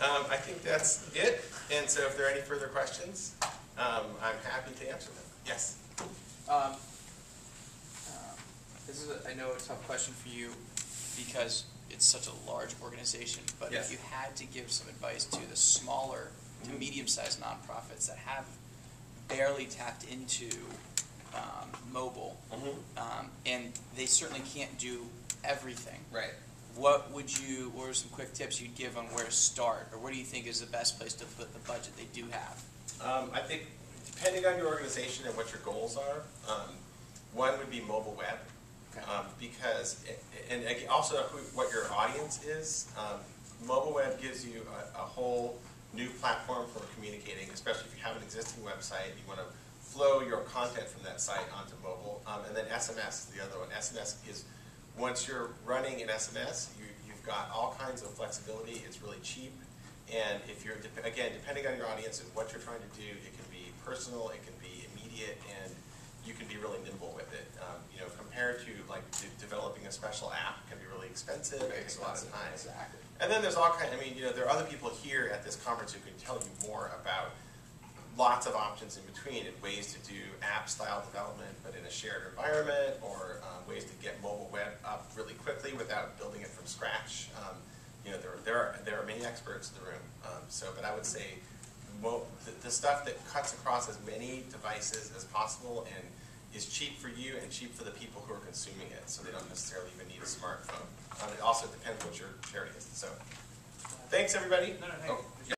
I think that's it. And so if there are any further questions, I'm happy to answer them. Yes? This is, I know, a tough question for you because it's such a large organization, but Yes. if you had to give some advice to the smaller to medium-sized nonprofits that have barely tapped into mobile, and they certainly can't do everything. Right. What are some quick tips you'd give on where to start, or what do you think is the best place to put the budget they do have? I think depending on your organization and what your goals are, one would be mobile web. Okay. Because, and also what your audience is. Mobile web gives you a whole new platform for communicating, especially if you have an existing website, you want to flow your content from that site onto mobile. And then SMS is the other one. SMS is, once you're running an SMS, you've got all kinds of flexibility. It's really cheap. And if you're, again, depending on your audience and what you're trying to do, it can be personal, it can be immediate, and you can be really nimble with it. You know, compared to like developing a special app, can be really expensive. It takes a lot of time. Exactly. And then there's all kinds. I mean, you know, there are other people here at this conference who can tell you more about lots of options in between and ways to do app-style development, but in a shared environment, or ways to get mobile web up really quickly without building it from scratch. You know, there are many experts in the room. But I would say the stuff that cuts across as many devices as possible and is cheap for you and cheap for the people who are consuming it, so they don't necessarily even need a smartphone. It also depends what your charity is. So, thanks everybody. No, hey. Oh.